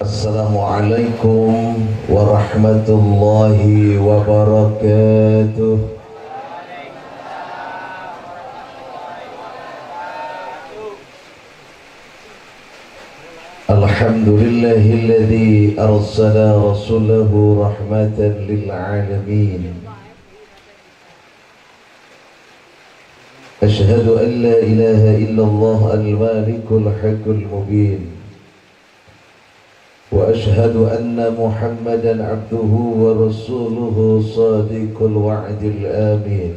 Assalamualaikum warahmatullahi wabarakatuh. Alhamdulillahilladzi arsala rasulahu rahmatan lil alamin. Ashhadu an la ilaha illallah al-malikul haqqul mubin. وأشهد أن محمدًا عبده ورسوله صادق الوعد الآمين.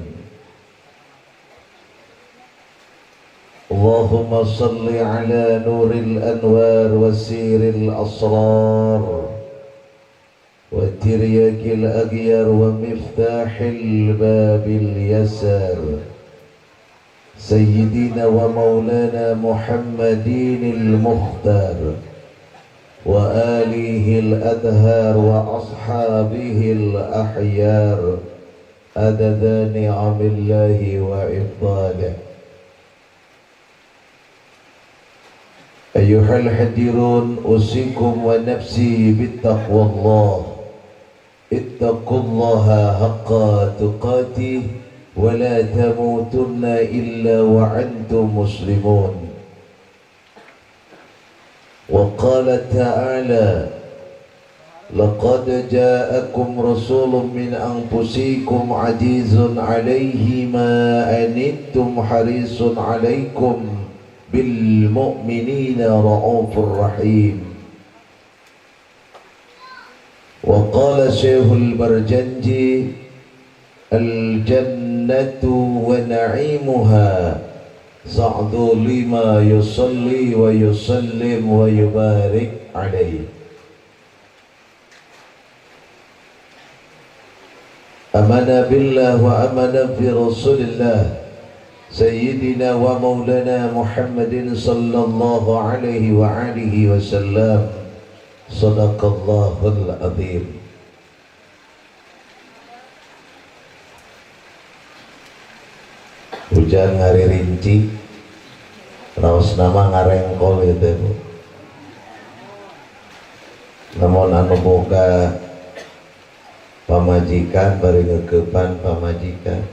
اللهم صل على نور الأنوار وسير الأسرار وترياق الأغيار ومفتاح الباب اليسار سيدنا ومولانا محمد المختار وآله الأدهار وأصحابه الأحيار عدد نعم الله وإفضاله. أيها الحذرون أوصيكم ونفسي بتقوى الله. اتقوا الله حق تقاته ولا تموتن إلا وأنتم مسلمون. وقال تعالى لقد جاءكم رسول من أنفسكم عزيز عليه ما عنتم حريص عليكم بالمؤمنين رؤوف رحيم. وقال شيخ البرجنجي الجنة ونعيمها صعد لما يصلي ويسلم ويبارك عليه. أمنا بالله وأمنا في رسول الله سيدنا ومولانا محمد صلى الله عليه وآله وسلم. صدق الله العظيم. Hujan ngari rinci, raos nama ngarengkol gitu Bu. Namun anu boga pamajikan bari ngekepan pamajikan.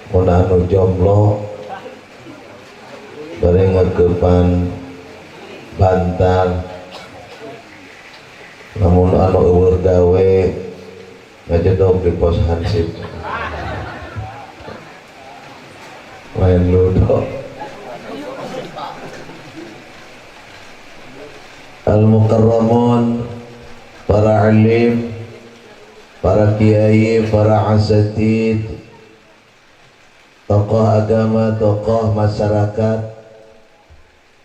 Mun anu jomblo bari ngekepan bantal. Namun anu eueur gawe ngajedog di pos hansip. Main ludo. Al-mukarramun, para alim, para kiai, para asatid, tokoh agama, tokoh masyarakat,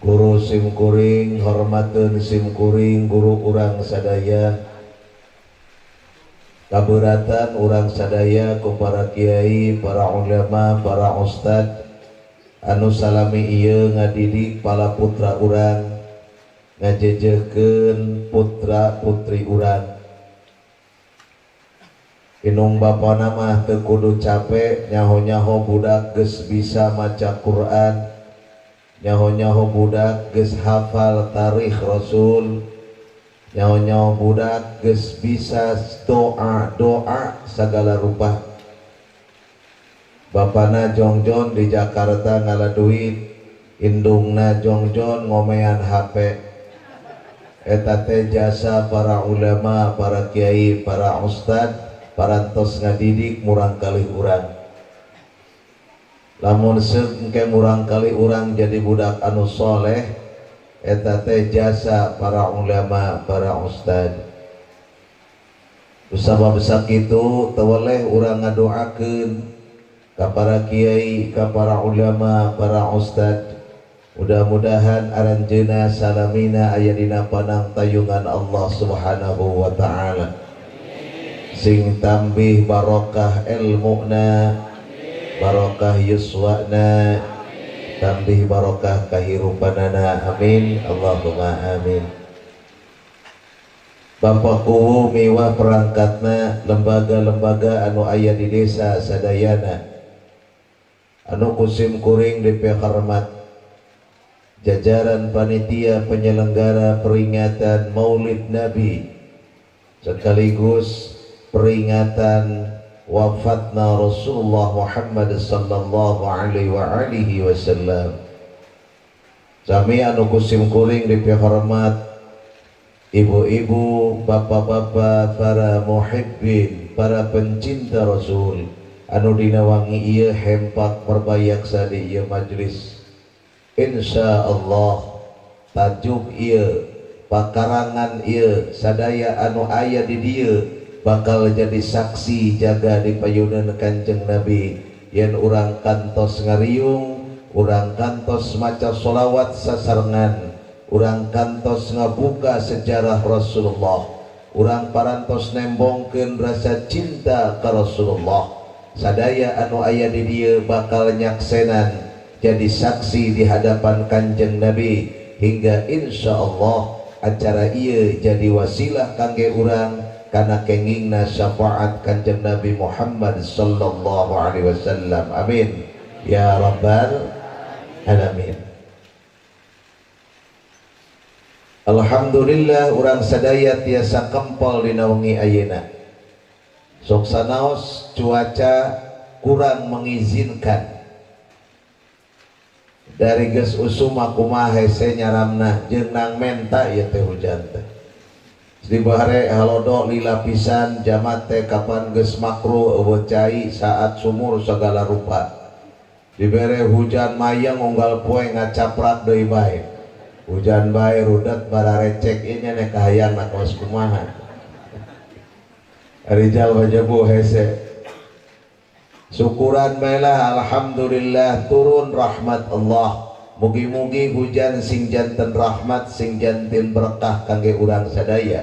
guru simkuring, hormatun simkuring, guru urang sadaya, kaberatan urang sadaya ku para kiai, para ulama, para ustad anu salami ieu ngadidik pala putra urang, ngajejekeun putra putri urang. Inung bapana mah teu kudu capek nyaho-nyaho budak geus bisa maca Quran, nyaho-nyaho budak geus hafal tarikh Rasul, nyaho-nyaho budak geus bisa doa segala rupa. Bapana jongjon di Jakarta ngala duit, indungna jongjon ngomean HP. Eta teh jasa para ulama, para kiai, para ustad, parantos ngadidik murang kali urang. Lamun engke murang kali urang jadi budak anu soleh, eta teh jasa para ulama, para ustad. Sabab sakitu tewaleh urang ngadoakeun ka para kiai, ka para ulama, para ustad. Mudah-mudahan aranjeuna salamina aya dina panang tayungan Allah Subhanahu wa taala. Sing tambih barokah ilmuna, barokah yuswana, tambih barokah kahirupanana. Amin Allahumma amin. Bapak kuwu miwah perangkatna lembaga-lembaga anu aya di desa sadayana, anu kusim kuring DP hormat, jajaran panitia penyelenggara peringatan Maulid Nabi sekaligus peringatan wafatna Rasulullah Muhammad sallallahu alaihi wasallam. Sami anu kusim kuring DP hormat, ibu-ibu, bapak-bapak, para muhibbin, para pencinta Rasul anu dina wangi ieu hempak perbayaksa di ieu majlis. Insyaallah tajuk ieu, pakarangan ieu, sadaya anu aya di dieu bakal jadi saksi jaga di payunan Kanjeng Nabi. Yen urang kantos ngariung, urang kantos maca sholawat sasarengan, urang kantos ngabuka sejarah Rasulullah, urang parantos nembongkeun rasa cinta ka Rasulullah. Sadaya anu aya di dieu bakal nyaksenan jadi saksi di hadapan Kanjeng Nabi, hingga insyaallah acara ieu jadi wasilah kangge urang kana kengingna syafaat Kanjeng Nabi Muhammad sallallahu alaihi wasallam. Amin ya rabbal alamin. Alhamdulillah urang sadaya tiasa kempal dina wengi ayeuna. Sok sanaos cuaca kurang mengizinkan. Dari geus usum kumaha hese nyaramna jeung nang menta ieu teh hujan teh. Di bahare halodo lila pisan jamat teh kapan geus makruh eueuh cai saat sumur sagala rupa. Dibere hujan mayang unggal poe ngacaprak deui bae. Hujan bae rudet bararecek ieu nya kahayang na kaos kumaha. Rijal wajabu hese. Syukuran baelah alhamdulillah turun rahmat Allah. Mugi-mugi hujan sing janten rahmat sing janten berkah kangge urang sadaya.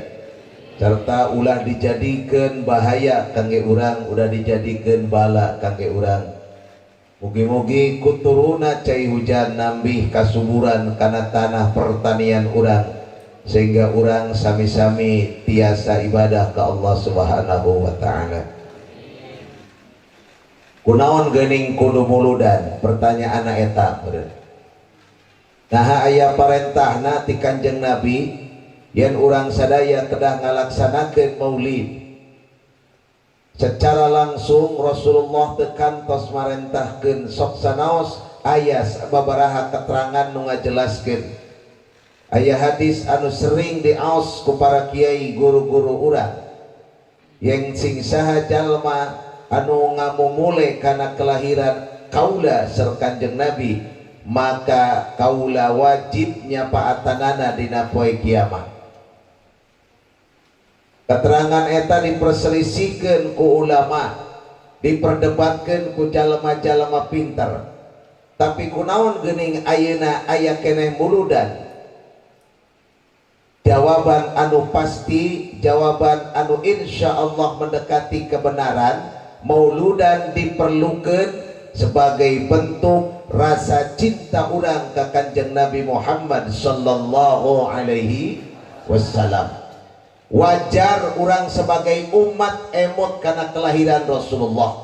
Serta ulah dijadikeun bahaya kangge urang, udah dijadikeun bala kangge urang. Mugi-mugi kuturuna cai hujan nambih kasuburan kana tanah pertanian urang, sehingga urang sami-sami tiasa ibadah ke Allah Subhanahu wa taala. Kunaon geuning kudu muludan? Pertanyaan eta beureun. Nah aya parentahna ti Kanjeng Nabi yen urang sadaya kedah ngalaksanakeun maulid. Secara langsung Rasulullah teu kantos marentahkeun sok sanaos aya sababaraha keterangan nu ngajelaskeun. Aya hadis anu sering diaos ku para kiai guru-guru urang, yang sing saha jalma anu ngamumule kana kelahiran kaula sareng Kanjeng Nabi, maka kaula wajib nyapaatanana dina poe kiamat. Keterangan eta diperselisihkeun ku ulama, diperdebatkeun ku jalma-jalma pinter. Tapi kunaon geuning ayeuna aya keneh muludan? Jawaban anu pasti, jawaban anu insyaallah mendekati kebenaran, mauludan diperlukeun sebagai bentuk rasa cinta urang ka Kanjeng Nabi Muhammad sallallahu alaihi wasallam. Wajar orang sebagai umat emot karena kelahiran Rasulullah.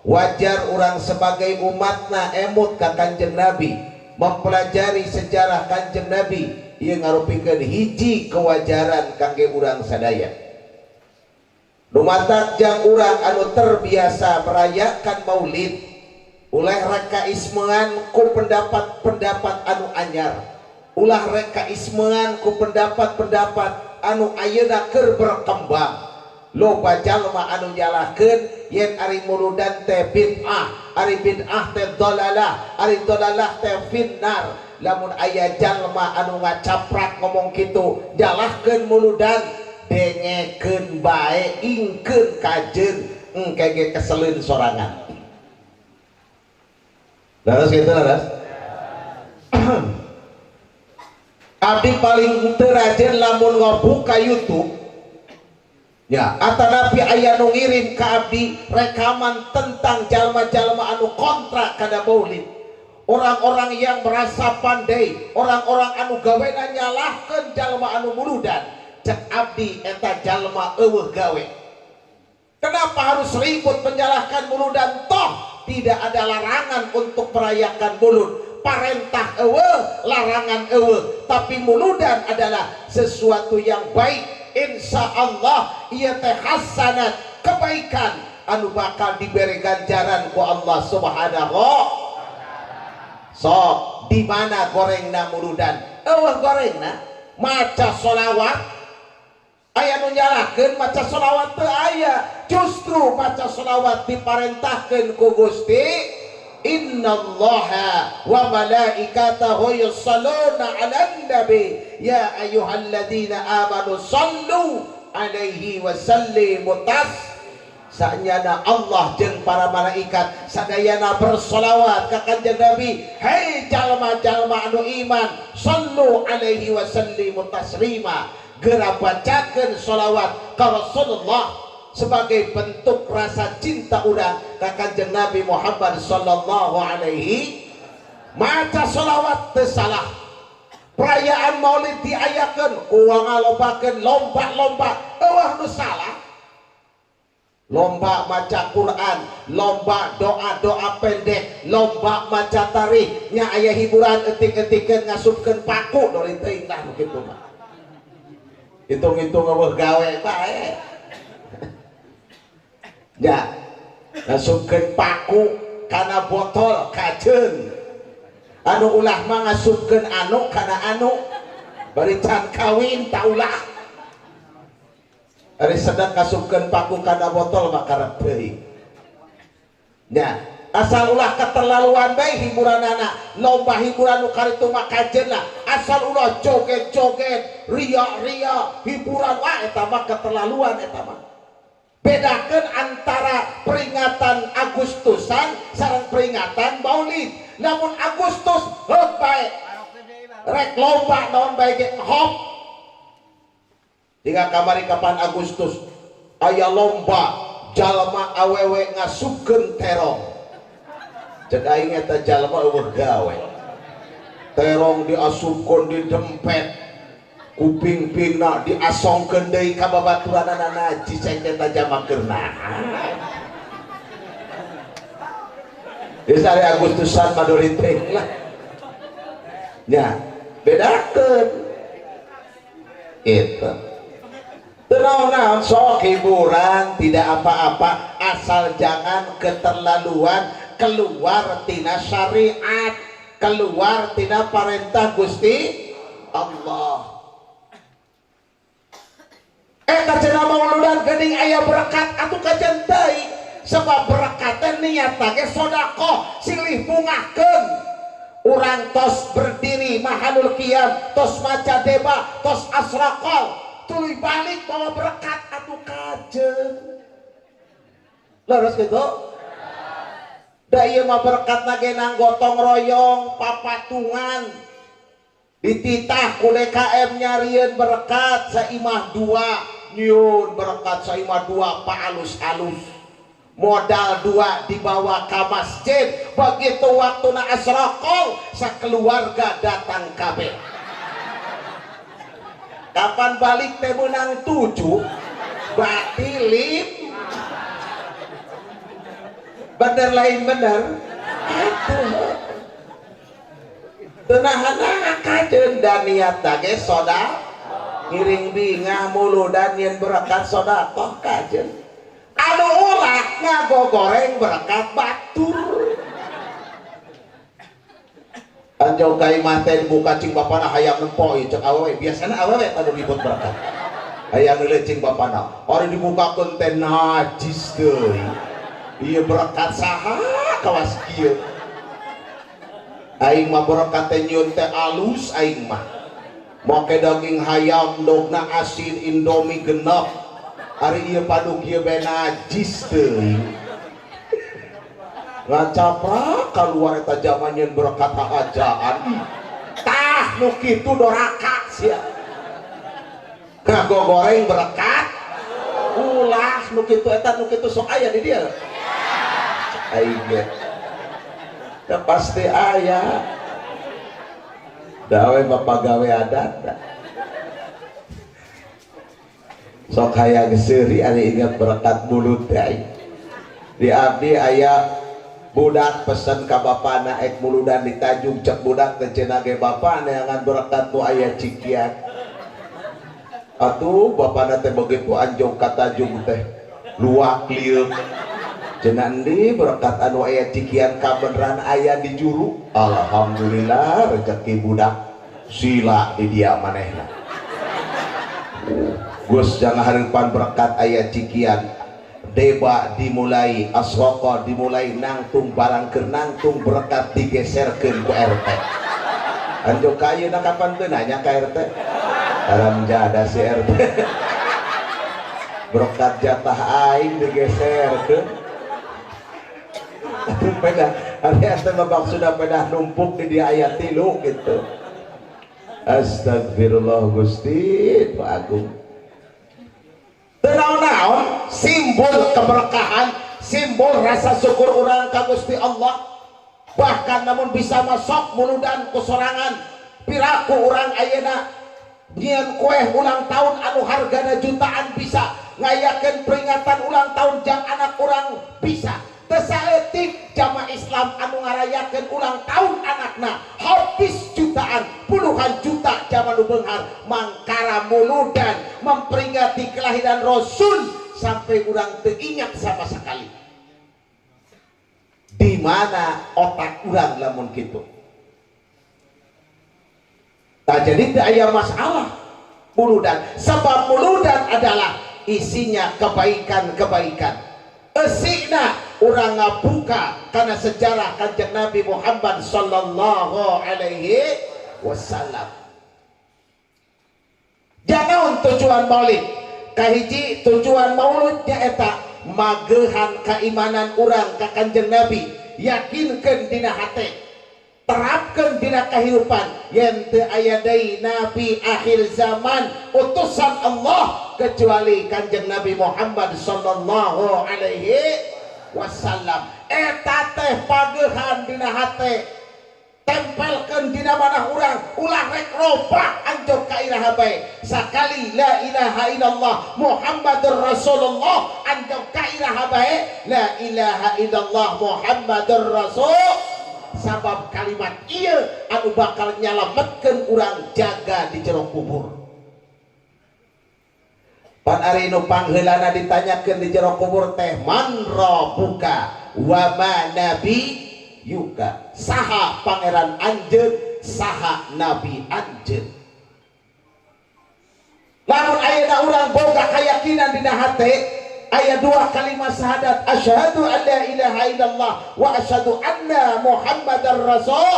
Wajar orang sebagai umatna emot ka Kanjeng Nabi, mempelajari sejarah Kanjeng Nabi yang ngarupikeun hiji kewajaran kangge urang sadaya. Dumatak jang urang anu terbiasa merayakan maulid ulah reka ismean ku pendapat-pendapat anu anyar, ulah reka ismean ku pendapat-pendapat anu ayeuna keur berkembang. Loba jalma anu nyalahkeun yen ari muludan teh bid'ah, ari bid'ah teh dalalah, ari dalalah teh finnar. Lamun aya jalma anu ngacaprak ngomong kitu, nyalahkeun muludan, dengekeun bae ingkeun kajeun engke keseleun sorangan. Laras gitu laras. Abdi paling terajen lamun ngobuka YouTube ya atanapi aya nu ngirim ka abdi rekaman tentang jalma-jalma anu kontra kada maulid, orang-orang yang merasa pandai, orang-orang anu gawena nyalahkeun jalma anu muludan. Cek abdi eta jalma eueuh gawe. Kenapa harus ribut menyalahkan muludan? Toh tidak ada larangan untuk merayakan mulud. Parentah eueuh, larangan eueuh, tapi muludan adalah sesuatu yang baik. Insya Allah ieu teh hasanat, kebaikan anu bakal diberi ganjaran ku Allah Subhanahu. So di mana gorengna muludan? Eueuh gorengna maca sholawat. Aya nu nyalahkeun maca sholawat teu aya, justru maca sholawat diparentahkeun ku Gusti. Innallaha wa malaikatahu yusholluna 'alan nabi ya ayyuhalladzina amanu shallu 'alaihi wa sallimu Sanyana Allah jeung para malaikat sadayana bersolawat ka Kanjeng Nabi. Hei jalma-jalma anu iman, sallu 'alaihi wa sallimu taslima. Geura bacakeun sholawat ka Rasulullah sebagai bentuk rasa cinta urang ka Kanjeng Nabi Muhammad sallallahu alaihi. Maca sholawat teu salah. Perayaan Maulid diayakeun uang ngalobakeun lomba-lomba eueuh nu salah. Lomba maca Quran, lomba doa-doa pendek, lomba maca tarikh, nya aya hiburan etik-etikeun ngasupkeun paku dari teuing lah kitu mah. Hitung-hitung eueuh gawe bae. Ya, ngasupkeun paku kana botol kajeun. Anu ulah mah ngasupkeun anu kana anu bari can kawin taulah. Ari sedang ngasupkeun paku kana botol mah karep teuing. Ya, asal ulah keterlaluan bae hiburanana, lomba hiburan nu karitu mah kajeun lah. Asal ulah joget-joget, ria-ria, hiburan wah eta mah keterlaluan eta mah. Bedakeun antara peringatan Agustusan sareng peringatan Maulid. Namun Agustus heuh bae rek lomba naon bae ge hop. Jika kamari kapan Agustus aya lomba jalma awewe ngasupkeun terong. Cek aing eta jalma eueuh gawe. Terong diasupkeun di dempet, kuping-pingna diasongkeun deui ka babaturanana najis eta jamakeun naha. Geus ari Agustusan madori teh lah. Nya, bedakeun. Eta. Tenang, sok hiburan tidak apa-apa asal jangan keterlaluan, keluar tina syariat, keluar tina perintah Gusti Allah. Eta cenah mauludan geuning aya berkat atuh kajen teuing sebab berkat teh niat ge sedekah silih bungahkeun. Urang tos berdiri mahalul qiyam, tos maca deba, tos asraqal, tuluy balik bawa berkat atuh kajeun. Leres kitu? Da ieu mah berkatna ge nang gotong royong, papatungan. Dititah ku DKM nyarieun berkat saimah 2, nyieun berkat saimah 2 pa alus-alus. Modal 2 dibawa ke masjid, begitu waktuna asraqal sakeluarga datang kabeh. Kapan balik teh menang 7 batilin bener lain bener atuh tenahana kajeun dan niat ge soda ngiring bingah muludan yen berkat sedekah kajeun anu ulah ngagogoreng berkat batur. Anjau kai mah teh buka cing bapana hayang nempoi cek awewe biasana awewe tadi ribut berkat hayang leucing bapana ari dibukakeun teh najis teuing ieu berkat saha kawas kieu aing mah berkat teh nyieun teh alus aing mah make daging hayam dogna asin indomie genep hari ieu paduk ieu be najis teuing ngacaprak keluar eta zaman nyeun berkat hajaan tah nu kitu doraka sia kago goreng berkat ulah nu kitu eta nu kitu sok aya di dieu aing ge pasti aya dawe bapak gawe adat sok hayang seuri ari ingat berkat mulut teh di abdi aya budak pesen ka bapana ek muludan di Tanjung cek budak teh cenah ge bapana neangan berkat nu aya cikian atuh bapana teh begitu anjong ka Tanjung teh luak lieur cenah endi berkat anu aya cikian ka beneran aya di juru alhamdulillah rezeki budak sila di dia manehna Gus jangan harapan berkat aya cikian deba dimulai asroqa dimulai nangtung barang keur nangtung berkat digeserkeun ku RT anjo ka ayeuna kapan teu nanya ka RT aram jada si RT berkat jatah aing digeserkeun atuh pedah ari teh babak sudah pedah numpuk di dia aya 3 gitu astagfirullah Gusti Pak Agung naon-naon simbol keberkahan simbol rasa syukur urang ka Gusti Allah bahkan namun bisa masuk muludan kusorangan piraku urang ayeuna nyieun kue ulang tahun anu hargana jutaan bisa ngayakeun peringatan ulang tahun jang anak urang bisa tesaeutik jamaah Islam anu ngarayakeun ulang tahun anakna habis jutaan puluhan juta zaman nu beunghar mangkara muludan memperingati kelahiran Rasul sampai urang teu ingat sama sekali di mana otak urang lamun kitu tak jadi teu aya masalah muludan sebab muludan adalah isinya kebaikan-kebaikan esikna urang ngabuka karena sejarah Kanjeng Nabi Muhammad sallallahu alaihi wasallam. Jangan tujuan maulid kahiji tujuan maulidnya eta magehan keimanan urang ka Kanjeng Nabi yakinkeun dina hate terapkeun dina kahirupan yen teu aya deui nabi akhir zaman utusan Allah kecuali Kanjeng Nabi Muhammad sallallahu alaihi wasallam eta teh pagehan dina hate tempelkeun dina manah urang ulah rek robah anjog ka iraha bae sakali la ilaha illallah Muhammadur Rasulullah anjog ka iraha bae la ilaha illallah Muhammadur Rasul sabab kalimat ieu anu bakal nyalametkeun urang jaga di jero kubur pan ari nu pangheulana ditanyakeun di jero kubur teh man rabbuka wa ma nabi yuka saha pangeran anjeun saha nabi anjeun lamun ayeuna urang boga kayakinan dina hate aya 2 kalimat syahadat asyhadu an la ilaha illallah wa asyhadu anna muhammadar rasul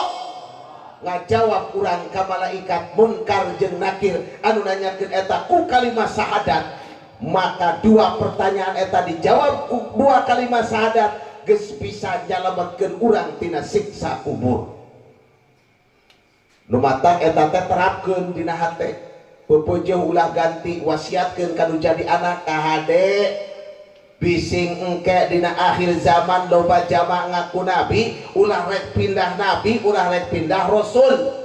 ngajawab urang ka malaikat munkar jeung nakir anu nanyakeun eta ku kalimat syahadat maka 2 pertanyaan eta dijawab ku 2 kalimat syahadat geus bisa nyalametkeun urang tina siksa kubur nu matak eta teh terapkeun dina hate pupujeuh ulah ganti wasiatkeun kanu jadi anak ka hade bising engke dina akhir zaman loba jama ngaku nabi ulah rek pindah nabi ulah rek pindah rasul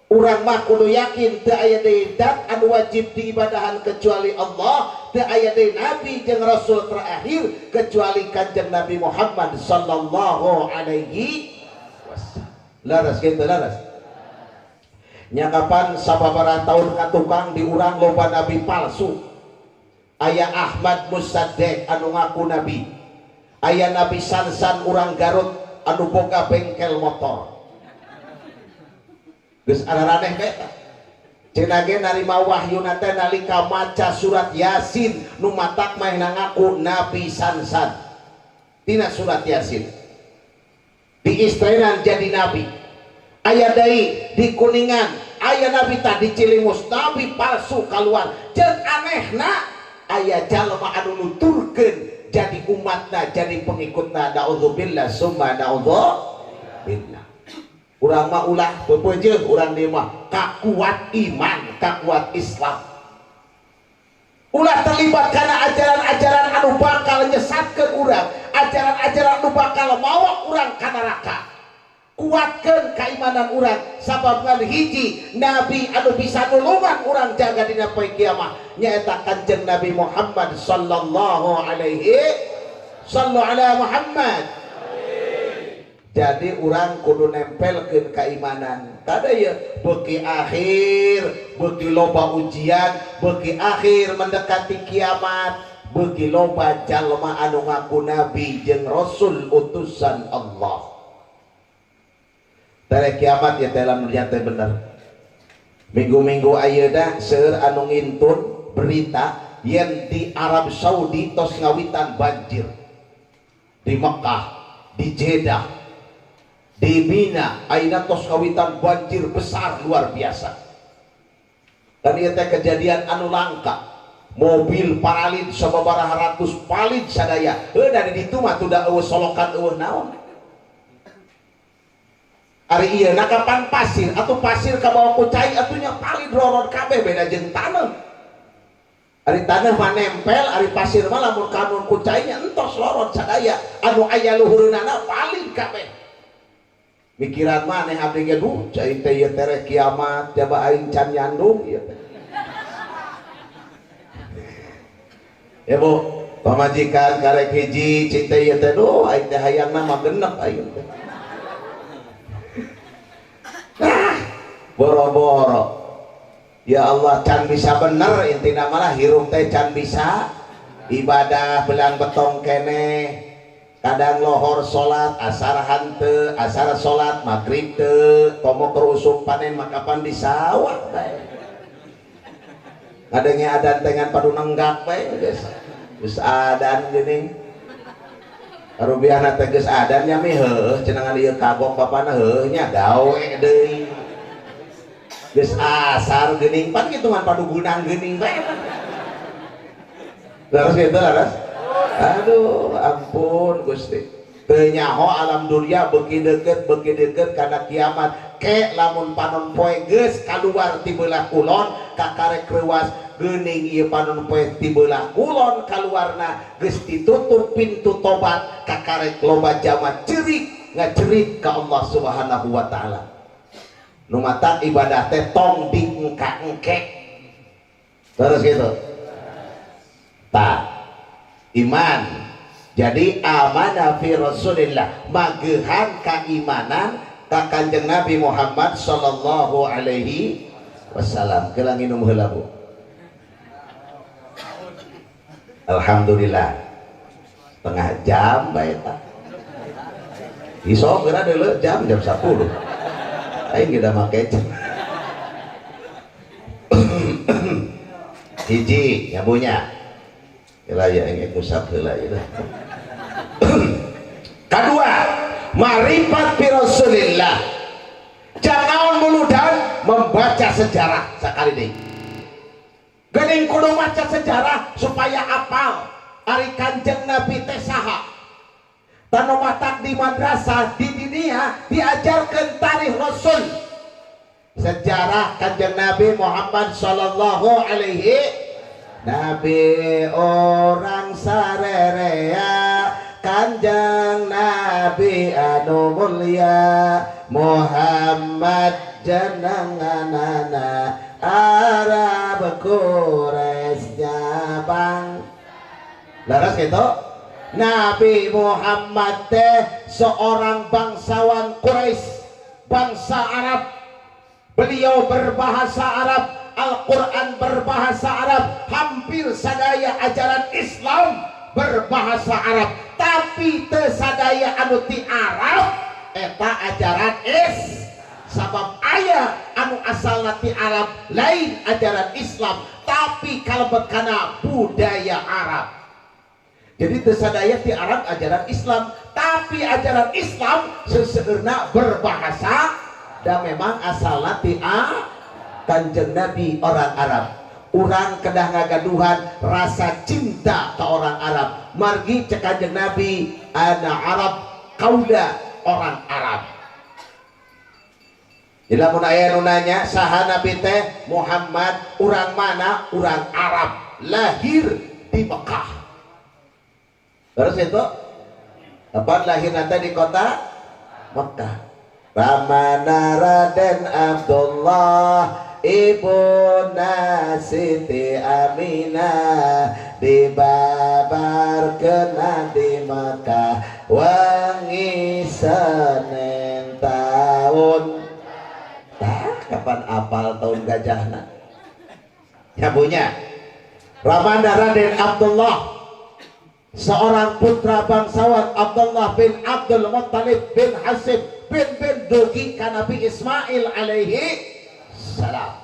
urang mah kudu yakin teu aya deui dat anu wajib diibadahan kecuali Allah teu aya deui nabi jeung rasul terakhir kecuali Kanjeng Nabi Muhammad sallallahu alaihi wasallam laras kitu laras nya kapan sababaraha taun ka tukang di urang loba nabi palsu aya Ahmad Musaddiq anu ngaku nabi aya Nabi Sansan urang Garut anu boga bengkel motor geus araraneh beta cenah ge narima wahyuna teh nalika maca surat Yasin nu matak mah ngaku Nabi Sansan tina surat Yasin diistrenan jadi nabi aya deui di Kuningan aya nabi tadi cilimus nabi palsu keluar jeung anehna aya jalma anu nuturkeun jadi umatna jadi pengikutna naudzubillah summa naudzubillah. Urang mah ulah pepejeun urang dieu mah kakuat iman kakuat Islam ulah terlibat karena ajaran-ajaran anu bakal nyesatkeun urang ajaran-ajaran anu bakal mawa urang ka neraka. Kuatkeun keimanan urang sabab ngan hiji nabi anu bisa nulungan urang jaga dina poe kiamat nyaeta Kanjeng Nabi Muhammad sallallahu alaihi sallu ala Muhammad. Jadi urang kudu nempelkeun keimanan kada ya beuki akhir beuki loba ujian beuki akhir mendekati kiamat beuki loba jalma anu ngaku nabi jeung rasul utusan Allah. Tere kiamat ya dalam teh bener. Minggu-minggu ayeuna seueur anu ngintun berita yen di Arab Saudi tos ngawitan banjir. Di Mekah, di Jeddah, di Mina ayeuna tos ngawitan banjir besar luar biasa. Dan ieu teh kejadian anu langka. Mobil paralid sababaraha ratus palid sadaya. Heuh dari ditu mah tuh da eueuh solokan eueuh naon. Ari ieu nakapan pasir atau pasir ka bawah ku cai atunya palid roron kabeh beda jeung taneuh. Ari taneuh mah nempel, ari pasir mah lamun kanun ku cai nya entos loron sadaya. Anu aya luhureunana palid kabeh. Mikiran maneh abdi ge duh cai teh ieu tere kiamat jaba aing can nyandung ieu teh. Ya Bu, pamajikan karek hiji cai teh ieu teh duh aing teh hayangna mah genep aing teh. Boro-boro ya Allah can bisa bener intina malah hirup teh can bisa ibadah belang betong kene kadang lohor salat asar hanteu asar salat maghrib teu komo kerusuk panen makapan di sawah bae ngadenge adan tengan padu nenggak bae geus adan geuning arubiahna teh geus adan nya mi heuh cenah ieu kagok bapana heuh nya gawe deui geus asar geuning pan kitu man padu gunang geuning bae. Laras kitu laras. Aduh ampun Gusti. Teu nyaho alam dunia beuki deukeut kana kiamat ke lamun panon poe geus kaluar ti beulah kulon ka karek reuas geuning ieu panon poe ti beulah kulon kaluarna geus ditutup pintu tobat ka karek loba jama ceurik ngacerik ka Allah Subhanahu wa taala. Numatan ibadah teh tong diengka-engkek terus gitu tak iman jadi amanah fi Rasulillah magehan keimanan ka Kanjeng Nabi Muhammad sallallahu alaihi wasallam. Keula nginum heula Bu. Alhamdulillah setengah jam bae eta iso geura deuleu jam 10 aing geus make hiji nyabunya heula ya aing ngusap heula ieu kadua marifat bi Rasulillah jangan muludan membaca sejarah sakali deui geuning kudu maca sejarah supaya apal ari Kanjeng Nabi teh saha tanu matak di madrasah di dunia diajarkan tarikh Rasul sejarah Kanjeng Nabi Muhammad sallallahu alaihi Nabi orang sarerea Kanjeng Nabi anu mulia Muhammad jenenganana Arab Quraisy Jabang laras gitu. Nabi Muhammad teh seorang bangsawan Quraisy, bangsa Arab. Beliau berbahasa Arab, Al-Quran berbahasa Arab, hampir sadaya ajaran Islam berbahasa Arab. Tapi teu sadaya anu ti Arab eta ajaran sabab aya anu asalna ti Arab lain ajaran Islam, tapi kalebet kana budaya Arab. Jadi tersadaya ti Arab ajaran Islam, tapi ajaran Islam seseueurna berbahasa dan memang asalna ti Kanjeng Nabi orang Arab. Urang kedah ngagaduhan rasa cinta ke orang Arab. Margi cek Kanjeng Nabi, ana Arab kauda orang Arab. Ila mun aya nu nanya saha Nabi teh Muhammad, urang mana? Urang Arab, lahir di Mekah. Terus itu apa lahir nanti di kota Mekah. Ramana Raden Abdullah Ibunda Siti Aminah dibabarkeun di Mekah wangi Senin tahun. Kapan apal tahun gajahna? Ya punya. Ramana Raden Abdullah, seorang putra bangsawan Abdullah bin Abdul Muttalib bin Hasib bin Dugi ka Nabi Ismail alaihi salam.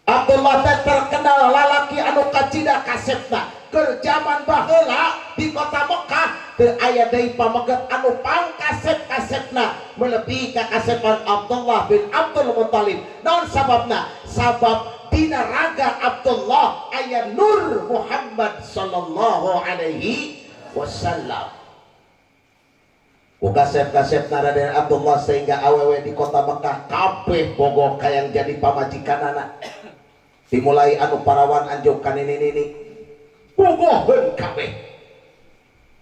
Abdullah teh terkenal lalaki anu kacida kasepna ke zaman baheula di kota Mekah teu aya deui pameget anu pangkasep-kasepna melebihi ka kasepan Abdullah bin Abdul Muttalib. Naon sababna? Sabab dina raga Abdullah aya nur Muhammad sallallahu alaihi wasallam. Kasep-kasep Raden Abdullah sehingga awewe di kota Mekah kabeh bogoh kayang jadi pamajikanana. Dimulai anu parawan anjuk ka nini-nini bogoheun kabeh.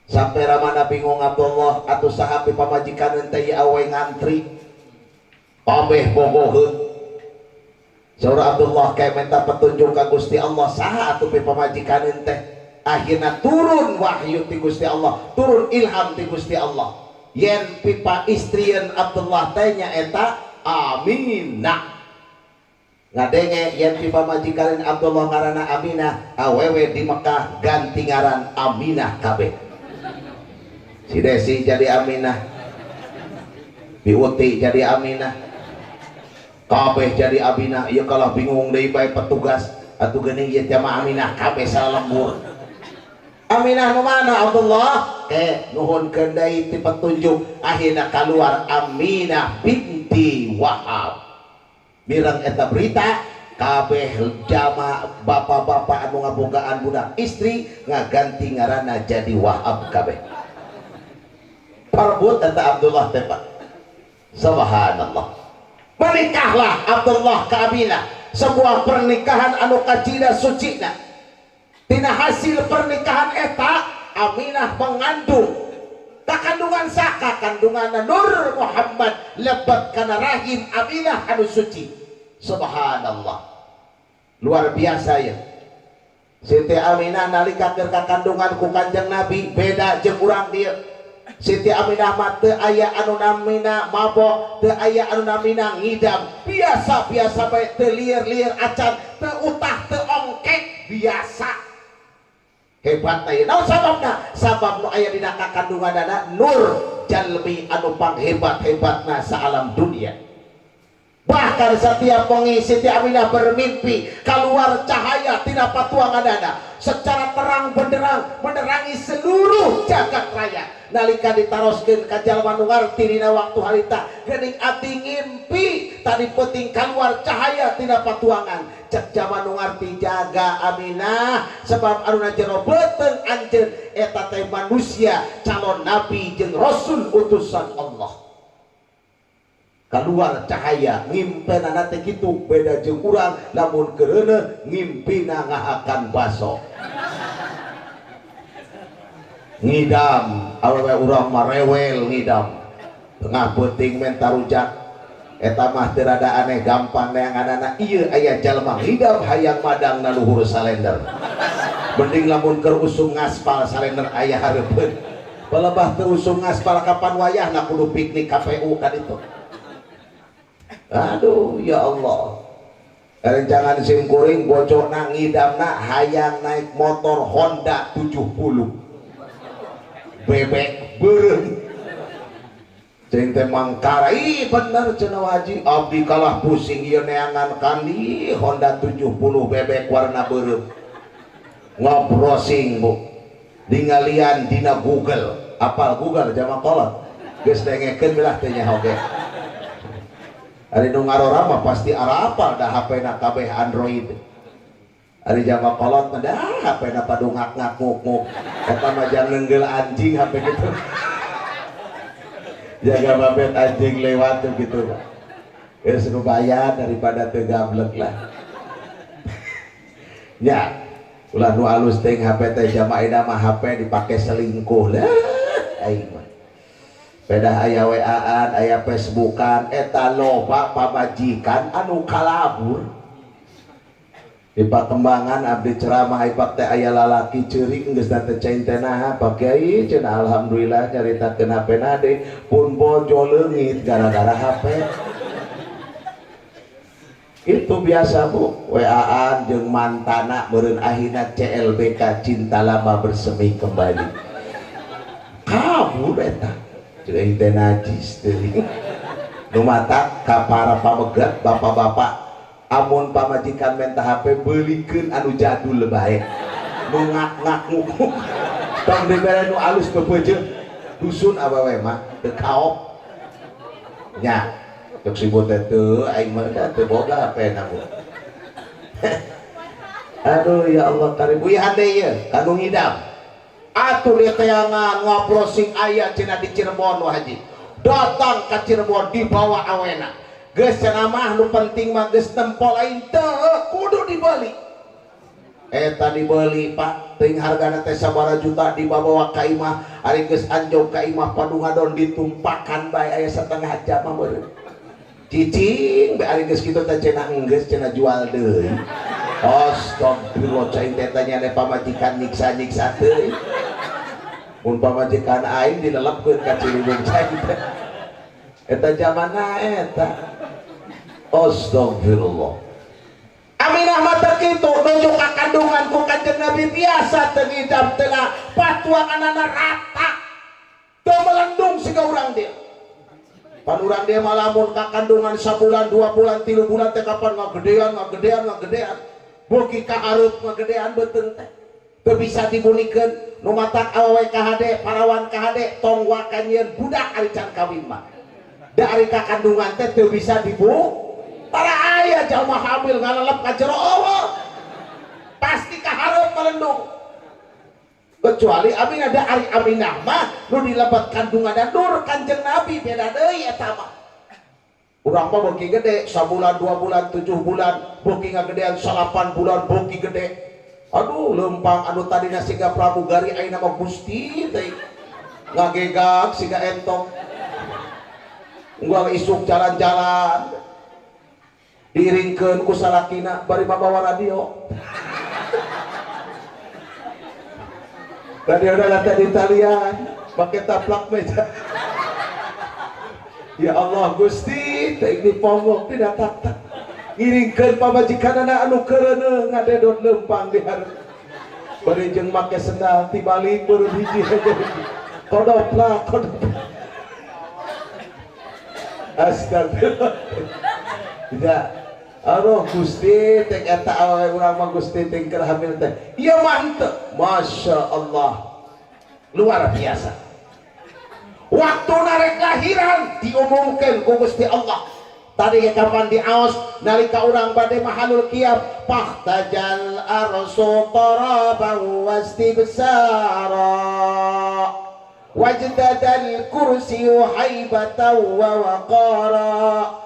Sampai ramana bingung Abdullah atuh saha pamajikaneun teh awewe ngantri kabeh bogoheun. Saudara Abdullah kayak minta petunjuk ke Gusti Allah saha atuh pamajikaneun teh. Akhirna turun wahyu ti Gusti Allah, turun ilham ti Gusti Allah. Yen pipa istrieun Abdullah teh nyaeta Aminah. Ngadenge yen pipa majikaneun Abdullah ngaranna Aminah, awewe di Mekah ganti ngaran Aminah kabeh. Si Desi jadi Aminah, Biuti jadi Aminah, kabeh jadi Aminah. Ieu kalau bingung deui bae petugas atuh geuning ieu teh mah Aminah kabeh salembur. Aminah nu mana Abdullah? Nuhunkeun deui ti petunjuk. Akhirna keluar Aminah binti Wahab. Mireng eta berita kabeh jama bapak-bapak anu ngabogaan budak istri ngaganti ngaranna jadi Wahab kabeh. Parbut eta Abdullah teh Pak. Subhanallah. Menikahlah Abdullah ka Aminah, sebuah pernikahan anu kacida sucina. Tina hasil pernikahan eta Aminah mengandung. Kakandungan saka kandungan Nur Muhammad lebat kana rahim Aminah anu suci. Subhanallah. Luar biasa ya. Siti Aminah nalika keur kakandungan ku Kanjeng Nabi beda jeung urang dieu. Siti Aminah mah teu aya anu namina mabok, teu aya anu namina ngidam. Biasa-biasa bae teu lieur-lieur acan, teu utah, teu ongkek, biasa. Hebat ieu. Naon sababna? Sabab nu aya dina kakandunganna nur jalmi anu panghebat-hebatna sa alam dunia. Bahkan setiap wengi Siti Aminah bermimpi keluar cahaya tina patuanganna secara terang benderang menerangi seluruh jagat raya. Nalika ditaroskeun ka jalma nu ngarti dina waktu harita geuning abdi ngimpi tadi penting keluar cahaya tina patuangan. Cek jalma nu ngarti jaga Aminah sebab aruna jero beuteung anjeun eta teh manusia calon nabi jeung rasul utusan Allah. Keluar cahaya ngimpenana teh kitu beda jeung urang lamun kereuneuh ngimpina ngahakan baso. Ngidam awewe urang mah rewel ngidam. Tengah peuting menta rujak eta mah teu rada aneh gampang neanganana. Ieu aya jalma ngidam hayang madangna luhur salender. Mending lamun keur usum ngaspal salender aya hareupeun. Pelebah teu usum ngaspal kapan wayahna kudu piknik KPU ka ditu. Aduh ya Allah. Rencangan simkuring bocona ngidamna hayang naik motor Honda 70 bebek beureum cing teh mangkara. Ih bener cenah Haji abdi kalah pusing ieu neangan kandi Honda 70 bebek warna beureum ngobrosing Bu dingalian dina Google. Apal Google jama kolot geus dengekeun belah teh nya oge. Ari nu ngarora mah pasti arapal dah HP-na kabeh Android. Ari jama kolot mah dah HP-na padungak ngakuk-nguk. Eta mah jang nenggel anjing HP gitu. Jaga babet anjing lewat tuh gitu. Ya suruh bayar daripada teu gablek lah. Ya, ulah nu alus teh HP teh jama ida mah HP dipake selingkuh lah. Aing mah. Beda aya WA-an, aya Facebookan, eta loba pamajikan anu kalabur. Di Pakembangan abdi ceramah ipak teh aya lalaki ceurik geus teh cain teh naha Pak Kiai cenah alhamdulillah nyaritakeun HP-na deui pun bojo leungit gara-gara HP. Itu biasa Bu, WA-an jeung mantana meureun ahina CLBK cinta lama bersemi kembali. Kabur eta. Ceui teh najis teuing. Nu mata ka para pamegat bapak-bapak amun pamajikan minta HP beulikeun anu jadul bae nu ngak-ngak tong dibere nu alus bebeujeuh dusun awewe mah teu kaop nya cek sibut teh teu aing mah teu boga HP na Bu. Aduh ya Allah karim wi hade ieu kanu ngidam atuh ieu tayangan ngoprosing aya cenah di Cirebon wah haji datang ka Cirebon dibawa awena geus cenah mah nu penting mah geus tempol aing teu kudu dibeli eta dibeli Pak teuing hargana teh sabaraha juta dibawa ka imah ari geus anjog ka imah padungadon ditumpakan bae aya setengah jam mah meureun cicing bae ari geus kitu teh cenah geus cenah jual deui astagfirullah cai teh tanya ne pamajikan nyiksa-nyiksa teuing mun pamajikan aing dilelepkeun ka Ciliwung cai teh eta zamanna eta. Astagfirullah. Aminah mata kitu nunjuk ka kandungan ku Kanjeng Nabi biasa teu ngidam tengah patwa anana rata teu melendung siga urang dia. Pan urang dia mah lamun ka kandungan sabulan 2 bulan 3 bulan teh kapan ngagedean beuki ka hareup ngagedean beuteung teh teu bisa dibulikeun nu matak awewe ka hade parawan ka hade tong wakanyieun budak ari can kawin mah. Da ari ka kandungan teh teu bisa dibu para ayah jalma hamil ngalelep ka jero Allah pasti kahareup melendung kecuali amin ada ari aminah mah nu dilebet kandungan dan nur Kanjeng Nabi beda deui eta mah urang mah beuki gede sabulan 2 bulan 7 bulan beuki ngagedean 8 bulan beuki gede aduh lempang anu tadina siga pramugari ayeuna mah Gusti teh ngagegag siga entong gua isuk jalan-jalan diiringkeun ku salakina bari mabawa radio lata di talian pakai taplak meja ya Allah Gusti teh dipongok tidak tak ngiringkeun pamajikanana anu keureuneuh ngadedot lempang di hareup bari jeung make sendal tibalik beureum hiji kodop astagfirullah tidak aduh Gusti teh eta awewe urang mah Gusti teh keur hamil teh ieu mah henteu Masya Allah luar biasa waktu narek lahiran diumumkeun ku Gusti Allah tadi kapan diaos nalika urang bade mahalul kiab fahtajal arsu taraban wastibsara wajdadal kursiyu haibatan wa waqara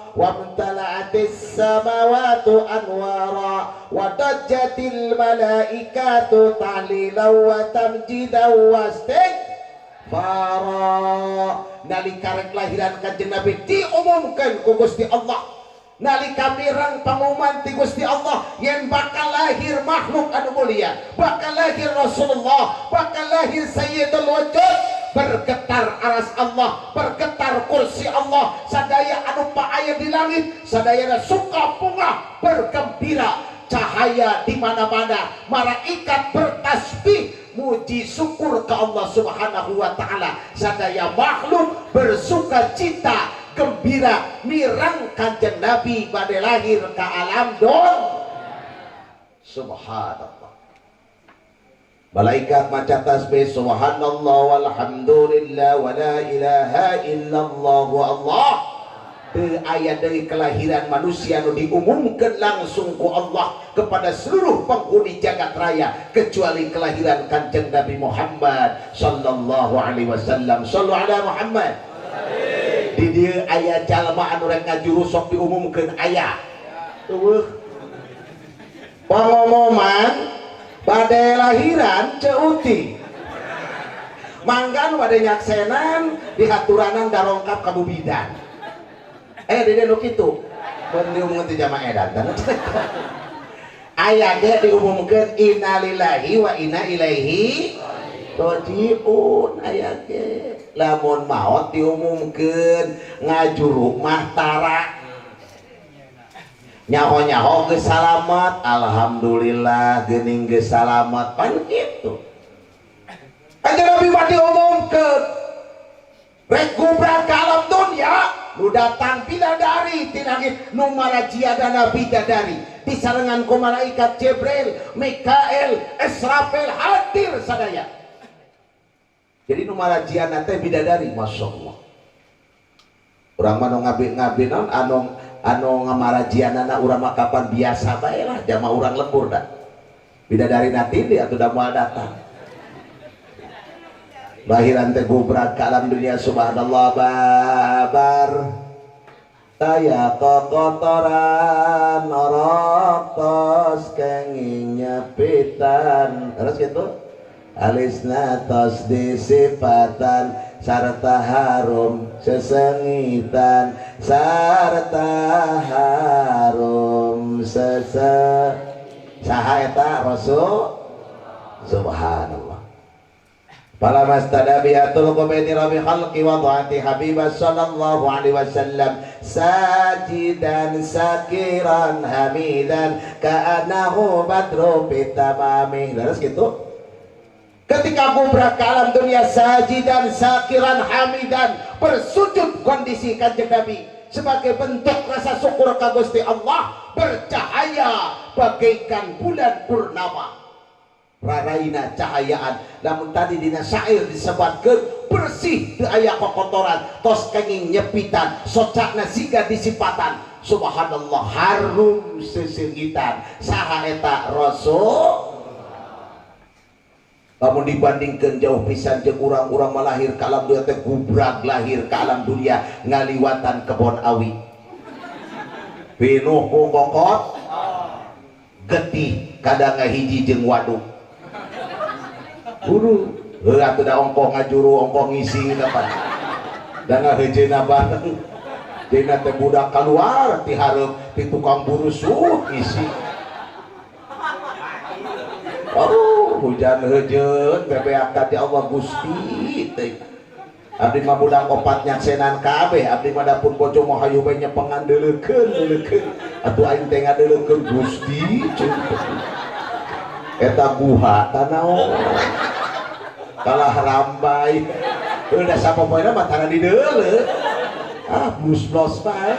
wamtala'atis samawatu anwara wa dajjatil malaikatu tahlilan wa tamjidan wastighfara nalika rek lahiran Kanjeng Nabi diumumkeun ku Gusti Allah nalika mirang pengumuman ti Gusti Allah yen bakal lahir makhluk anu mulia bakal lahir Rasulullah bakal lahir Sayyidul Wujud bergetar aras Allah bergetar kursi Allah sadaya anu paaya di langit sadayana suka bunga bergembira cahaya di mana-mana malaikat bertasbih muji syukur ke Allah Subhanahu wa taala sadaya makhluk bersuka cita gembira mirang Kanjeng Nabi bade lahir ke alam don subhanallah. Malaikat maca tasbih subhanallah walhamdulillah wa la ilaha illallah wa Allah teu aya dari kelahiran manusia nu diumumkeun langsung ku Allah kepada seluruh penghuni jagat raya kecuali kelahiran Kanjeng Nabi Muhammad sallallahu alaihi wasallam. Shallu ala Muhammad. Di dieu aya jalma anu rek ngajuru sok diumumkeun aya. Eueuh. Pangumuman bade lahiran ceuti. Manggan bade nyaksenan dihaturanan darongkap ka bubidan. Dede nu kitu mun diumumkeun ti jamaah edan aya ge diumumkeun innalillahi wa inna ilaihi rajiun. Aya ge lamun maot diumumkeun ngajuru mah tara nyaho-nyaho geus salamet alhamdulillah geuning geus salamet pan kitu. Kanjeng Nabi mah diumumkeun rek gubrak ka alam dunya nu datang bidadari ti langit nu marajiadana bidadari disarengan ku malaikat Jibril, Mikael, Israfil hadir sadaya. Jadi nu marajiana teh bidadari, masyaallah. Urang mah nu ngabi naon anu ngamarajianana urang mah kapan biasa bae lah jama urang lembur da. Bidadari natindi atuh da moal datang. Lahiran teh gubrak ka alam dunia subhanallah babar taya kotoran orok tos kenging nyepitan terus gitu alisna tos disipatan sarta harum sesengitan sarta harum saha eta Rasul subhanallah. Fala mastadabiatul qubati rabbi khalqi wa ta'ati habibah sallallahu alaihi wasallam sajidan sakiran hamidan ka'anahu badru bitamamih. Terus gitu ketika gubrak ke alam dunia sajidan sakiran hamidan bersujud kondisi Kanjeng Nabi sebagai bentuk rasa syukur ka Gusti Allah bercahaya bagaikan bulan purnama. Raraina cahayaan namun tadi dina syair disebutkeun bersih teu aya kokotoran tos kenging nyepitan socakna siga disipatan subhanallah harum sesengitan saha eta Rasul. Lamun dibandingkeun jauh pisan jeung urang-urang malahir ka alam dunia teh gubrak lahir ka alam dunia ngaliwatan kebon awi pinuh ku kokot getih kadang ngahiji jeung waduk buru atuh da ongkoh ngajuru ongkoh ngisi dapat dan ngahejeuna bareng dina teh budak kaluar ti hareup ti tukang buru sut ngisi hujan heujeun bebeak ka Allah Gusti teh abdi mah budak opat nyaksenan kabeh abdi mah dapur bojo mah hayu bae nyepengan deuleukeun atuh aing teh ngadeuleukeun Gusti eta guha tanaon kalah rambai udah sapopoena mah tara di deuleu blos-blos bae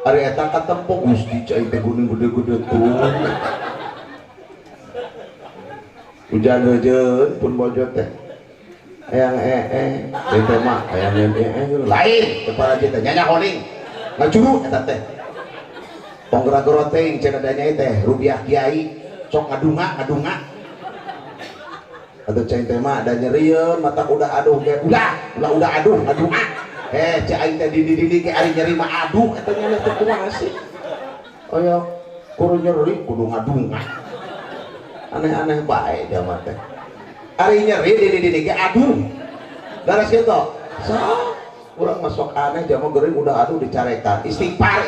ari eta katempo Gusti cai teh gunung gede-gede tuh hujan heujeun pun bojo teh hayang teh mah hayang lain kepala kita nyanya honing ngajuru eta teh ponggra-gero teh cenah danya teh rupiah kiai sok ngadunga atau cai teh mah da nyerieun mata udah aduh ge udah aduh cai aing teh di ge ari nyeri mah aduh eta nya teh kumaha sih aya kudu nyeri kudu ngadunga aneh-aneh bae jaman teh ari nyeri di ge aduh garas kitu so urang masuk aneh jaman geuring udah aduh dicarekan istighfar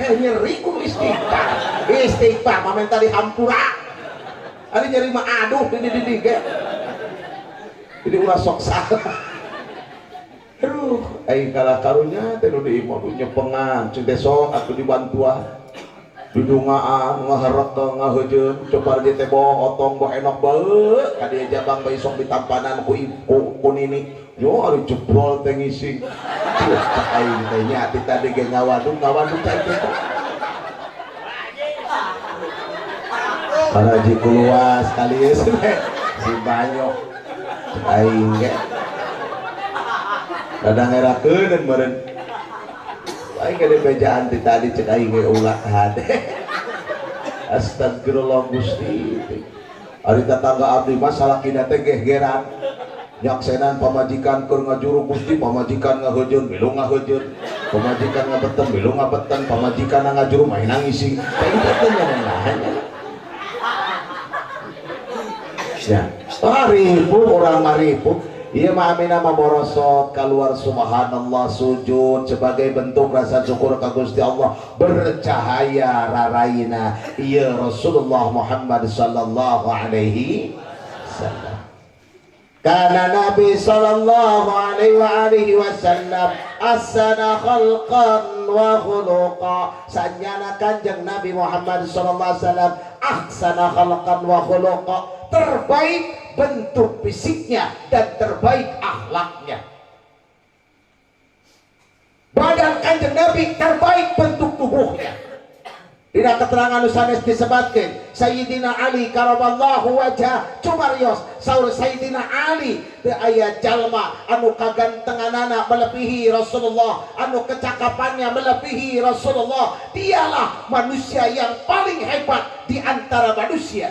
nyeri kudu istighfar mamen tadi hampura ari nyeri mah aduh di ge jadi ulah sok salah aduh aing kalah karunya teh nu di imah nyepengan ceuk besok atuh dibantuan didungaan ngaharek ngaheujeun coba dia teh boh otong boh enok bae ka dieu jabang bae sok ditampanan ku nini yo ari jebrol teh ngisi aing teh nya ti tadi ge ngawaduk cai teh Haji kuluas kali si banyak aing ge kadang ngerakeun meureun aing gede bejaan ti tadi cek aing ge ulah hade astagfirullah Gusti ari tetangga abdi mah salakina teh gegeran nyaksenan pamajikan keur ngajuru Gusti pamajikan ngaheujeun milu ngaheujeun pamajikan ngabeten milu ngabeten pamajikan ngajuru main nangisi teh teh nyaman ya maripu orang maripu iya mah amina mah borosot keluar subhanallah sujud sebagai bentuk rasa syukur ka Gusti Allah bercahaya raraina iya Rasulullah Muhammad sallallahu alaihi wasallam karena Nabi sallallahu alaihi wasallam asana khalqan wa khuluqa sanyana kanjeng Nabi Muhammad sallallahu alaihi wasallam ahsana khalqan wa khuluqa terbaik bentuk fisiknya dan terbaik akhlaknya. Badan kanjeng Nabi terbaik bentuk tubuhnya. Dina keterangan sanes disebutkan Sayyidina Ali karamallahu wajah cumarios saur Sayyidina Ali teu aya jalma anu kagantenganana melebihi Rasulullah, anu kecakapannya melebihi Rasulullah. Dialah manusia yang paling hebat di antara manusia.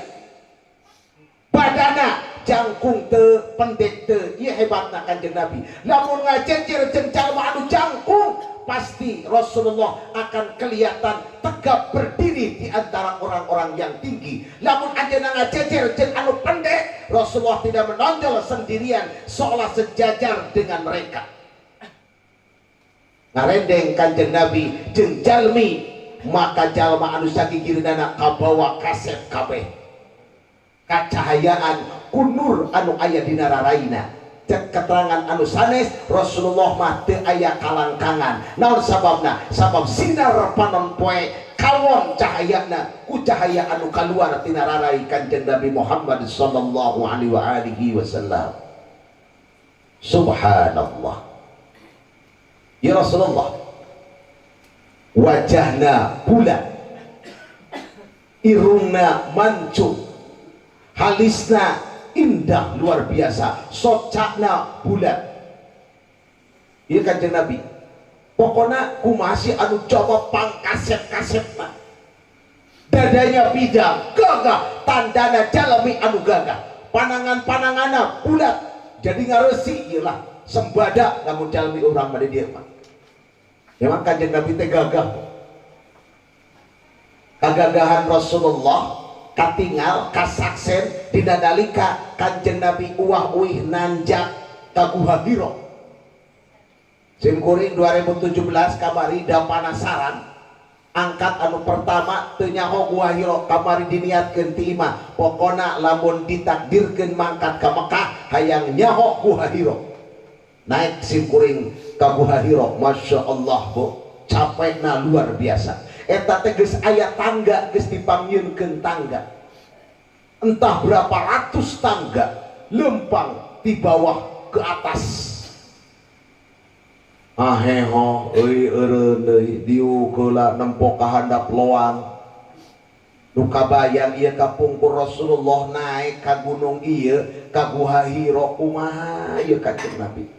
Badana jangkung teu pendek teu ieu hebatna kanjeng Nabi. Lamun ngajejer jeung jalma anu jangkung pasti Rasulullah akan kelihatan tegap berdiri di antara orang-orang yang tinggi. Lamun anjeunna ngajejer jeung anu pendek Rasulullah tidak menonjol sendirian seolah sejajar dengan mereka. Ngarendeng kanjeng Nabi jeung jalmi maka jalma anu sagigireunana kabawa kasep kabeh. Kacahayaan kunur anu aya dina raraina cek keterangan anu sanes Rasulullah mah teu aya kalangkangan naon sababna sabab sinar panon poe kawon cahayana ku cahaya anu kaluar tina rarai kanjeng Nabi Muhammad sallallahu alaihi wasallam. Subhanallah ya Rasulullah wajahna bulat irungna mancung halisna indah luar biasa socakna bulat ieu kanjeng Nabi pokona kumasi anu coba pangkasep-kasep mah dadanya bidang gagah tandana jalmi anu gagah panangan-panangana bulat jadi ngareusi ieu lah sembada lamun jalmi urang mah di dieu mah memang kanjeng Nabi teh gagah kagagahan Rasulullah katinggal kasaksen dina nalika kanjeng Nabi uwah-uwih nanjak ka Guha Hira. Simkuring 2017 kamari da panasaran angkat anu pertama teu nyaho Guha Hira kamari diniatkeun ti imah pokona lamun ditakdirkeun mangkat ka Mekah hayang nyaho Guha Hira. Naik simkuring ka Guha Hira masyaallah bu capekna luar biasa. Eta teh geus aya tangga geus dipanggieunkeun tangga entah berapa ratus tangga lempang di bawah ke atas aheho euy eureun deui diu keula nempo ka handap loang nu kabayang ieu kapungkur Rasulullah naik ka gunung ieu ka Guha Hira kumaha ieu kanjeng Nabi.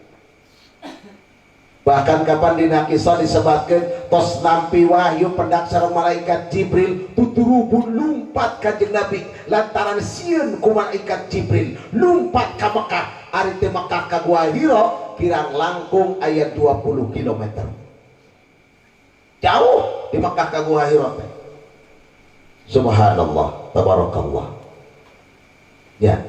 Bahkan kapan dina kisah disebutkan tos nampi wahyu pendak sareng malaikat Jibril tuturubun lumpat kanjeng Nabi lantaran sieun ku malaikat Jibril lumpat ka Mekah ari teh Mekah ka Guha Hira kirang langkung aya 20 km jauh di Mekah ka Guha Hira teh. Subhanallah tabarakallah ya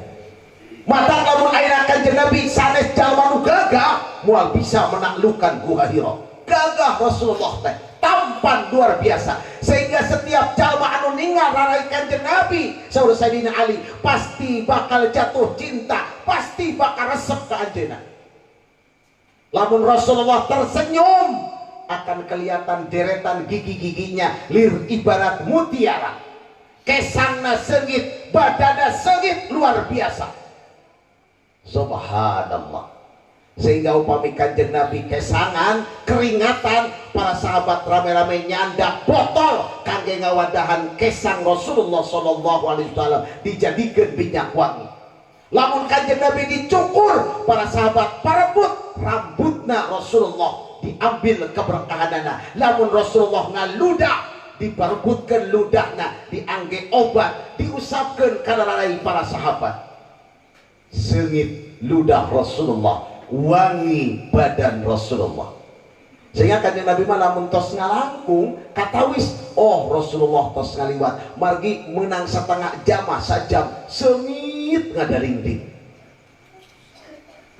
mata lamun ayeuna kanjeng Nabi sanes jalma nu gagah moal bisa menaklukkan Guha Hira. Gagah Rasulullah teh tampan luar biasa sehingga setiap jalma anu ningal rarai kanjeng Nabi saur Sayyidina Ali pasti bakal jatuh cinta, pasti bakal resep ka anjeunna. Lamun Rasulullah tersenyum akan kelihatan deretan gigi-giginya lir ibarat mutiara. Kesangna seungit, badanna seungit luar biasa. Subhanallah. Sehingga upami kanjeng Nabi kesangan keringatan para sahabat rame-rame nyandak botol kangge ngawadahan kesang Rasulullah sallallahu alaihi wasallam dijadikeun minyak wangi. Lamun kanjeng Nabi dicukur para sahabat parebut rambut perutna Rasulullah diambil keberkahanana, lamun Rasulullah ngaludak diperbutkan ludahna, diangge obat, diusapkan karena para sahabat. Sengit ludah Rasulullah, wangi badan Rasulullah, sehingga kanjeng Nabi mah lamun tos ngalangkung katawis, oh Rasulullah tos ngaliwat margi menang setengah jamah sajam sengit ngadaringding.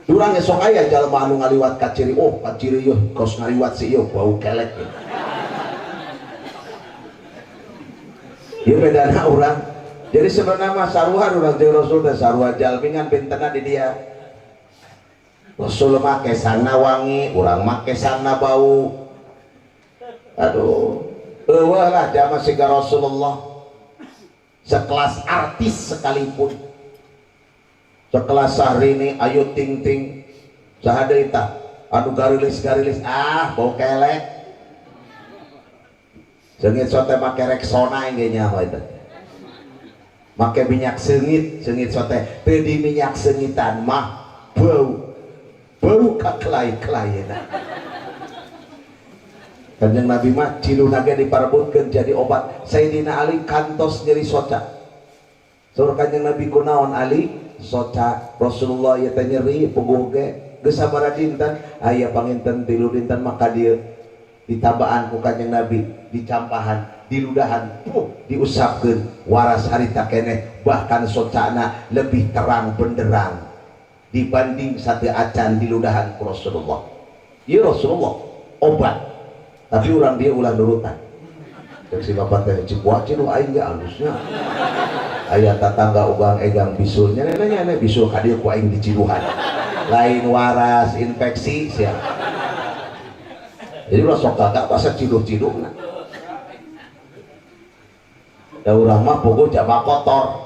Durang esok aya jalma anu ngaliwat kaciri, oh kaciri yeuh kos ngaliwat si yeuh bau kelek. Ieu bedana urang. Jadi sebenarnya mah saruhan urang jeung Rasul teh saruhan jalmingan bentena di dia. Rasul mah kesana wangi, urang mah kesana bau. Aduh, eueuh lah jama siga Rasulullah. Sekelas artis sekalipun. Sekelas Syahrini, Ayu Ting Ting, sahadeui tah anu garilis-garilis bau kelek. Seungit sote make Rexona engge nyaho eta. Make minyak seungit sote teu di minyak seungitan mah bau ka kelai-kelaina. Kanjeng Nabi mah ciluna ge diparebutkeun jadi obat. Sayyidina Ali kantos nyeri soca. Saur Kanjeng Nabi kunaon Ali? Soca. Rasulullah ieu teh nyeri puguh ge geus sabaraha dinten aya panginten 3 dinten maka dieu ditabaan ku Kanjeng Nabi, dicampahan, diludahan, diusapkeun waras harita keneh, bahkan socana lebih terang benderang dibanding sate acan diludahan ku Rasulullah. Ieu Rasulullah obat, tapi urang dia ulah nurutan. Cek si bapak teh cibuat cinu aing ge alusnya. Aya tatangga ugang egang bisulnya nanya bisul ka dieu ku aing diciduhan. Lain waras infeksi sia. Jadi ulah sok kakak pasal ciduh-ciduhna. Da urang mah pogo jama kotor.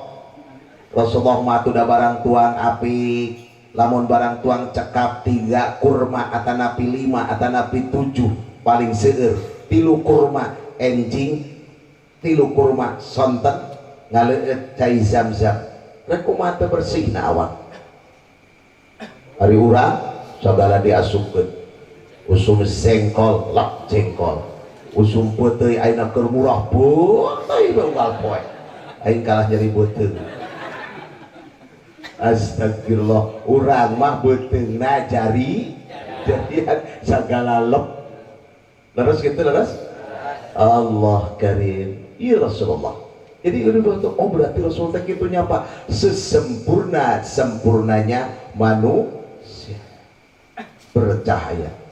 Rasulullah mah tuh da barang tuang api, lamun barang tuang cekap 3 kurma atanapi 5 atanapi 7 paling seueur. 3 kurma enjing, 3 kurma sonten ngaleueut cai zam-zam. Rek kumaha teu bersihna awak. Ari urang sagala diasupkeun. Usum sengkol, lak jengkol. Usum peuteuy ayeuna keur murah beuteui unggal poe. Aing kalah nyeri beuteung. Astagfirullah, urang mah beuteungna jadian sagala lep. Leres gitu leres? Allah karim. Iya Rasulullah. Jadi oh berarti Rasulullah itu nyapa sempurnanya manusia bercahaya.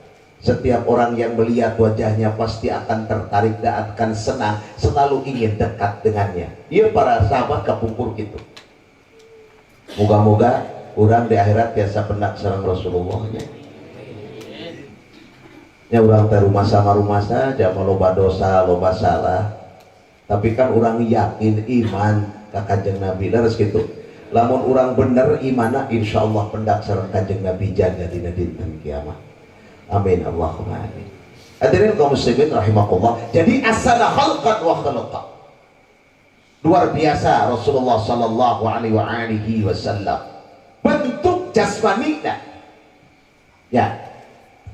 Setiap orang yang melihat wajahnya pasti akan tertarik dan akan senang, selalu ingin dekat dengannya. Iya para sahabat kapungkur gitu. Moga-moga orang di akhirat biasa pendak sareng Rasulullah nya. Ya orang teh rumah saja mau loba dosa, loba salah. Tapi kan orang yakin iman ka Kanjeng Nabi leres gitu. Lamun orang bener imana insyaallah pendak sareng Kanjeng Nabi jaga dina dinten kiamat. Amin Allahumma amin. Hadirin kaum muslimin rahimakumullah. Jadi asana khalqan wa khalaqa. Luar biasa Rasulullah sallallahu alaihi wasallam. Bentuk jasmaninya. Ya.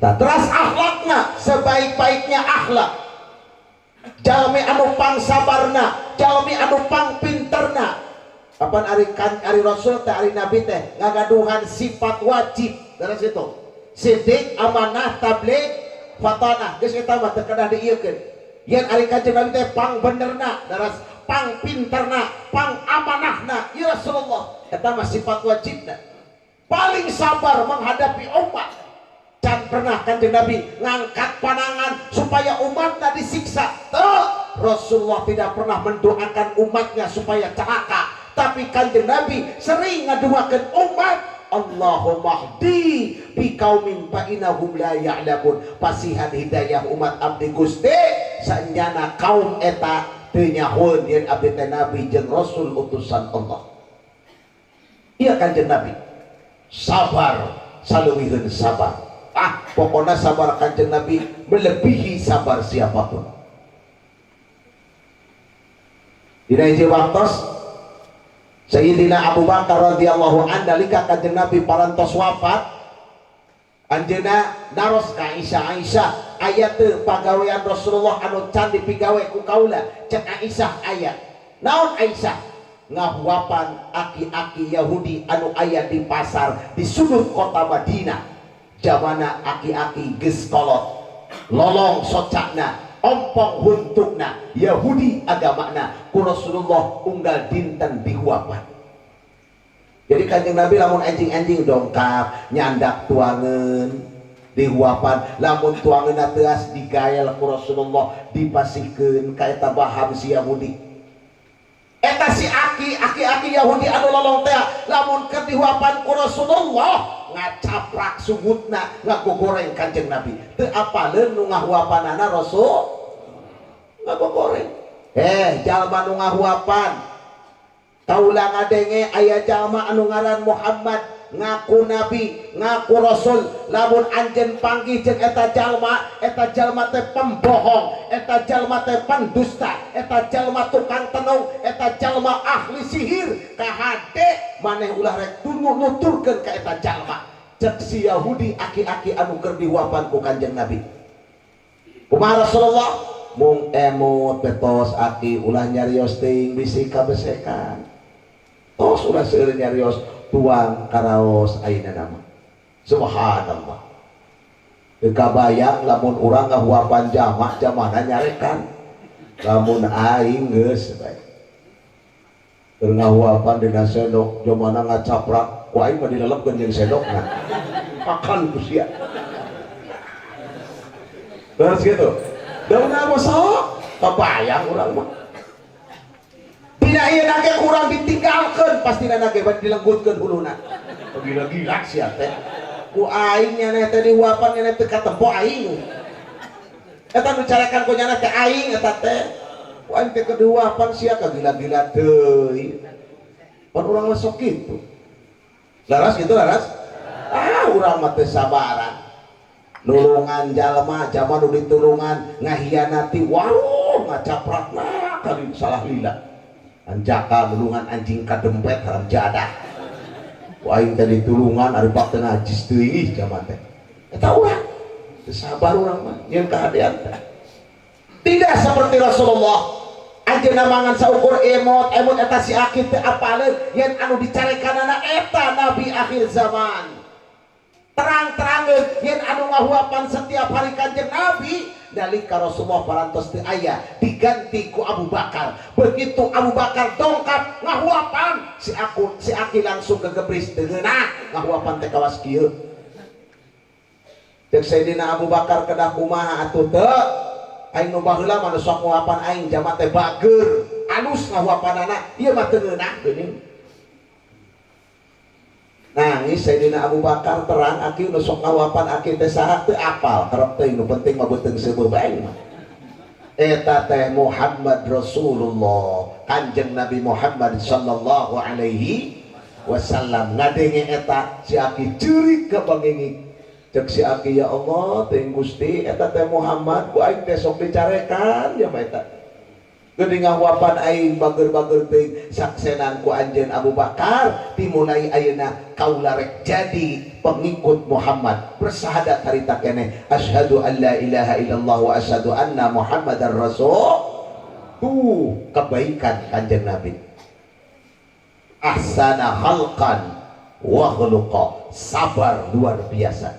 Terus akhlakna sebaik-baiknya akhlak. Jalmi anu pang sabarna, jalmi anu pang pinterna. Kapan ari Rasul teh ari Nabi teh ngagaduhan sifat wajib. Terus itu. Sidik, amanah, tabligh, fatanah. Geus eta mah teu kedah diieukeun. Yen ari Kanjeng Nabi teh pang benerna, daras pang pinterna, pang amanahna. Ya Rasulullah, eta mah sifat wajibna. Paling sabar menghadapi umat. Can pernah Kanjeng Nabi ngangkat panangan supaya umatnya disiksa. Rasulullah tidak pernah mendoakan umatnya supaya celaka. Tapi Kanjeng Nabi sering ngaduakeun umat, Allahumma hdi biqaumin fa innahum la ya'lamun. Pasihan hidayah umat abdi Gusti sanjana kaum eta teu nyahoeun yen abdi teh nabi jeung rasul utusan Allah. Ieu Kanjeng Nabi sabar saleuwihun sabar. Pokoknya sabar Kanjeng Nabi melebihi sabar siapapun. Dina hiji waktos Sayyidina Abu Bakar radhiyallahu anhu nalika Kanjeng Nabi parantos wafat, Anjeunna naros ka Aisyah aya teu pagawean Rasulullah anu can dipigawe ku kaula cek Aisyah aya naon Aisyah ngahuapan aki-aki Yahudi anu aya di pasar di sudut kota Madinah jamana aki-aki geus kolot lolong socakna ompong huntukna Yahudi agamana ku Rasulullah unggal dinten dihuapan. Jadi Kanjeng Nabi lamun anjing-anjing dongkap nyandak tuangan dihuapan lamun tuangan teas digael ku Rasulullah dipasihkeun ka eta baham si Yahudi eta si aki-aki Yahudi anu lolong teh lamun keur dihuapan ku Rasulullah ngacaprak sungutna ngagogoreng Kanjeng Nabi teu apaleun nu ngahuapanana Rasul ngagogoreng jalma nu ngahuapan kaula ngadenge aya jalma anu ngaran Muhammad ngaku nabi ngaku rasul lamun anjeun panggih jeung eta jalma teh pembohong eta jalma teh pendusta eta jalma tukang tenung eta jalma ahli sihir kahade maneh ulah rek nuturkeun ka eta jalma cek si Yahudi aki-aki anu keur dihuapan ku Kanjeng Nabi kumaha Rasulullah mung emot betos aki ulah nyarios teuing bisi kabesekan tos ulah seueur nyarios tuang karaos ayeuna nama subhanallah teu kabayang lamun urang ngahuapan jamahna nyarekan lamun aing geus bae keur ngahuapan dina sendok jamana ngacaprak ku aing mah dilelepkeun jeung sendokna makan ku sia terus gitu daunna mah sok kabayang urang mah dina ieu nage kurang ditinggalkeun pasti nage bade dilenggutkeun huluna gila-gila sia teh ku aing nya teh dihuapan nya teh katempo aing eta nu carekan ku nya teh aing eta teh ku aing teh dihuapan sia kagila-gila teuing pan urang mah sok kitu laras gitu laras urang mah teh sabaran nulungan jalma jaman nu ditulungan ngahianati waruh ngacaprakna kali salah lila anjaka nulungan anjing kadempet haram jadah ku aing teh ditulungan ari bak teu najis teuing jaman teh eta urang teu sabar urang mah nyeun kahadean teh tidak seperti Rasulullah anjeunna mangan saukur emot eta si aki teh apaleun yen anu dicarekanana eta nabi akhir zaman terang-terangeun yen anu ngahuapan setiap hari Kanjeng Nabi nalika Rasulullah parantos teu aya diganti ku Abu Bakar begitu Abu Bakar dongkap ngahuapan si aki langsung gegebris teu ngeunah ngahuapan teh kawas kieu cek Sayyidina Abu Bakar kedah kumaha atuh teu aing nu baheula mah sok ngahuapan aing jama teh bageur alus ngahuapanana ieu mah teu ngeunah geuning nangis Sayyidina Abu Bakar terang aki nu sok ngawapan aki teh saha teu apal hareup teuing nu penting mah beuteung seueuh bae mah eta teh Muhammad Rasulullah Kanjeng Nabi Muhammad sallallahu alaihi wasallam ngadenge eta si aki ceurik ka bangenging cek si aki ya Allah teuing Gusti eta teh Muhammad ku aing teh sok dicarekan ya mah eta geuning ngahuapan aing bager-bager teuing saksenan ku anjeun Abu Bakar dimulai ayeuna kaula rek jadi pengikut Muhammad bersahadat harita keneh asyhadu an la ilaha illallah wa asyhadu anna Muhammadar Rasul tuh kebaikan Kanjeng Nabi ahsana khalqan wa khuluqa sabar luar biasa